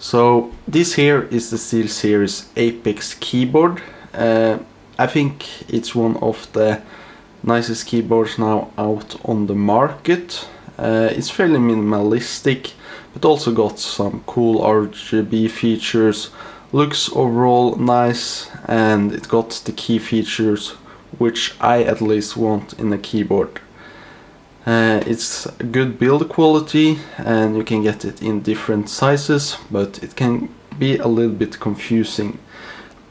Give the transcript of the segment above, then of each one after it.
So this here is the SteelSeries Apex keyboard. I think it's one of the nicest keyboards now out on the market. It's fairly minimalistic, but also got some cool RGB features, looks overall nice, and it got the key features which I at least want in a keyboard. It's good build quality and you can get it in different sizes, but it can be a little bit confusing.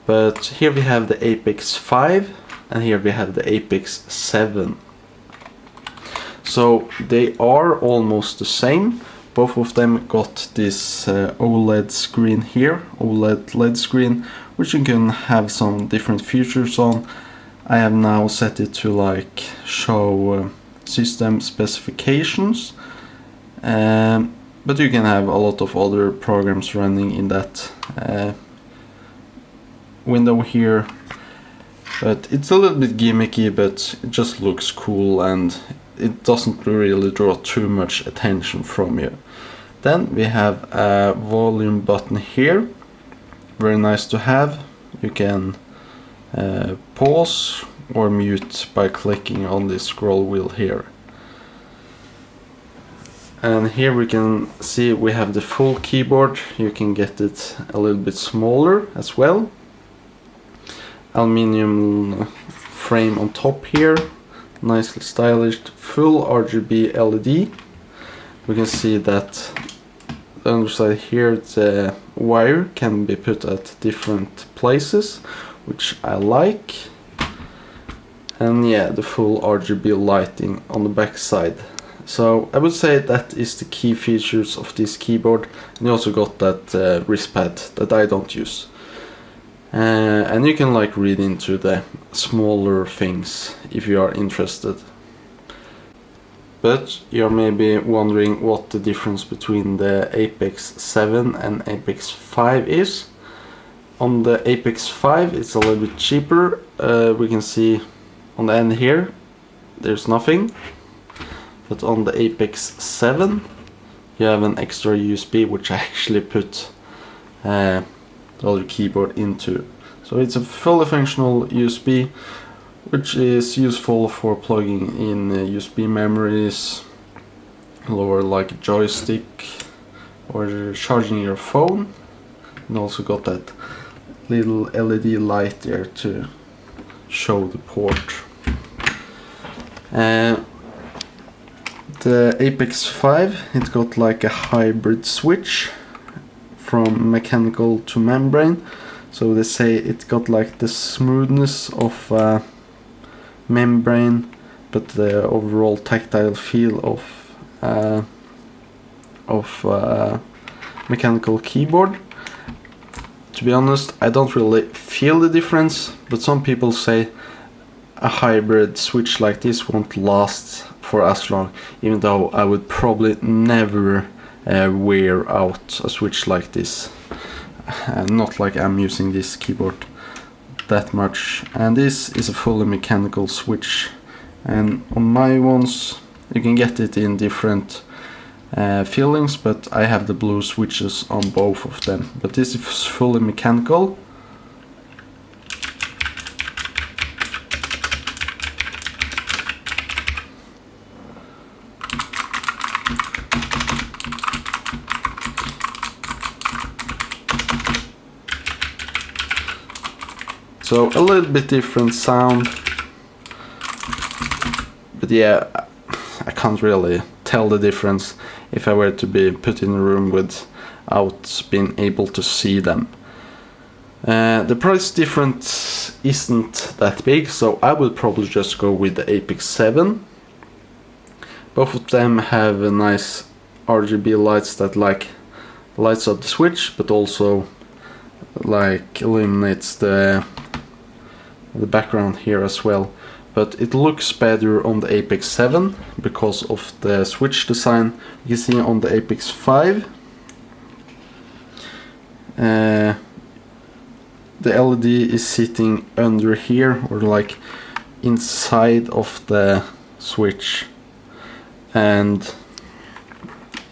But here we have the Apex 5 and here we have the Apex 7. So they are almost the same. Both of them got this OLED screen here, OLED LED screen, which you can have some different features on. I have now set it to like show system specifications, but you can have a lot of other programs running in that window here. But it's a little bit gimmicky, but it just looks cool and it doesn't really draw too much attention from you. Then we have a volume button here, very nice to have. You can pause or mute by clicking on this scroll wheel here. And here we can see we have the full keyboard. You can get it a little bit smaller as well. Aluminium frame on top here, nicely stylish, full RGB LED. We can see that the underside here, the wire can be put at different places, which I like. And yeah, the full RGB lighting on the back side. So I would say that is the key features of this keyboard. And you also got that wrist pad that I don't use. And you can like read into the smaller things if you are interested. But you're maybe wondering what the difference between the Apex 7 and Apex 5 is. On the Apex 5 it's a little bit cheaper. We can see on the end here there's nothing. But on the Apex 7 you have an extra USB, which I actually put the other keyboard into. So it's a fully functional USB, which is useful for plugging in USB memories, or like a joystick, or charging your phone. And also got that little LED light there to show the port. The Apex 5, it got like a hybrid switch from mechanical to membrane. So they say it got like the smoothness of membrane, but the overall tactile feel of mechanical keyboard. To be honest, I don't really feel the difference, but some people say a hybrid switch like this won't last for as long, even though I would probably never wear out a switch like this. Not like I'm using this keyboard that much. And this is a fully mechanical switch, and on my ones you can get it in different fillings, but I have the blue switches on both of them. But this is fully mechanical. So a little bit different sound, but yeah, I can't really tell the difference if I were to be put in a room without being able to see them. The price difference isn't that big, so I would probably just go with the Apex 7. Both of them have a nice RGB lights that like lights up the switch, but also like illuminates the background here as well. But it looks better on the Apex 7 because of the switch design. You can see on the Apex 5 the LED is sitting under here, or like inside of the switch. And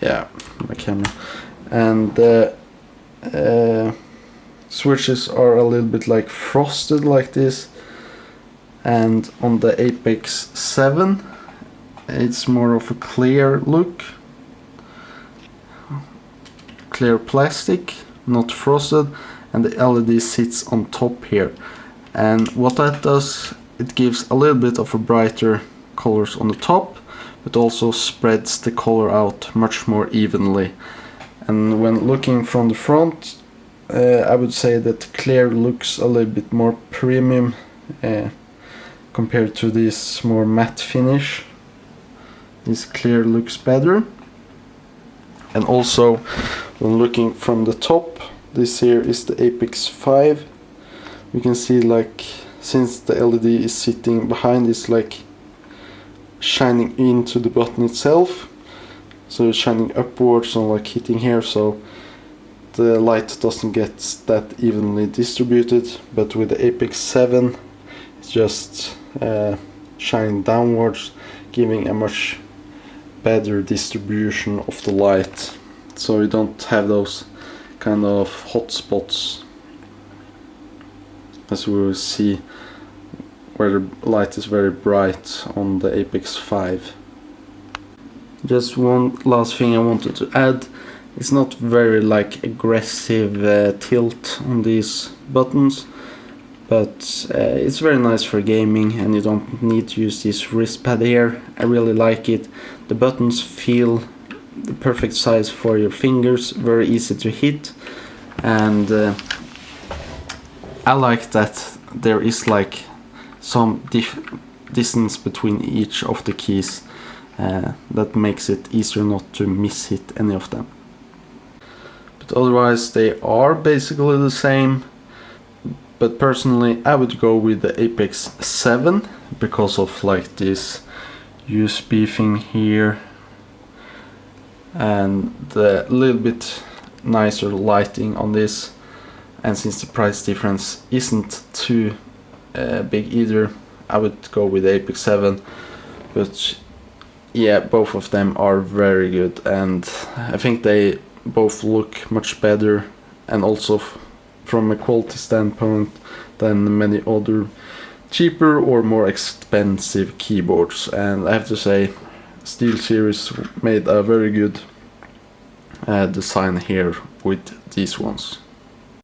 yeah, my camera. And switches are a little bit like frosted like this, and on the Apex 7 it's more of a clear look, clear plastic, not frosted, and the LED sits on top here. And what that does, it gives a little bit of a brighter colors on the top, but also spreads the color out much more evenly. And when looking from the front, I would say that clear looks a little bit more premium compared to this more matte finish. This clear looks better. And also when looking from the top, this here is the Apex 5. You can see, like, since the LED is sitting behind, it's like shining into the button itself, so it's shining upwards and like hitting here, so the light doesn't get that evenly distributed. But with the Apex 7 it's just shining downwards, giving a much better distribution of the light, so you don't have those kind of hot spots, as we will see, where the light is very bright on the Apex 5. Just one last thing I wanted to add, it's not very like aggressive tilt on these buttons, but it's very nice for gaming, and you don't need to use this wrist pad here. I really like it. The buttons feel the perfect size for your fingers, very easy to hit, and I like that there is like some distance between each of the keys. That makes it easier not to miss-hit any of them. But otherwise they are basically the same. But personally I would go with the Apex 7 because of like this USB thing here and the little bit nicer lighting on this, and since the price difference isn't too big either, I would go with the Apex 7. But yeah, both of them are very good, and I think they both look much better, and also from a quality standpoint, than many other cheaper or more expensive keyboards. And I have to say, SteelSeries made a very good design here with these ones.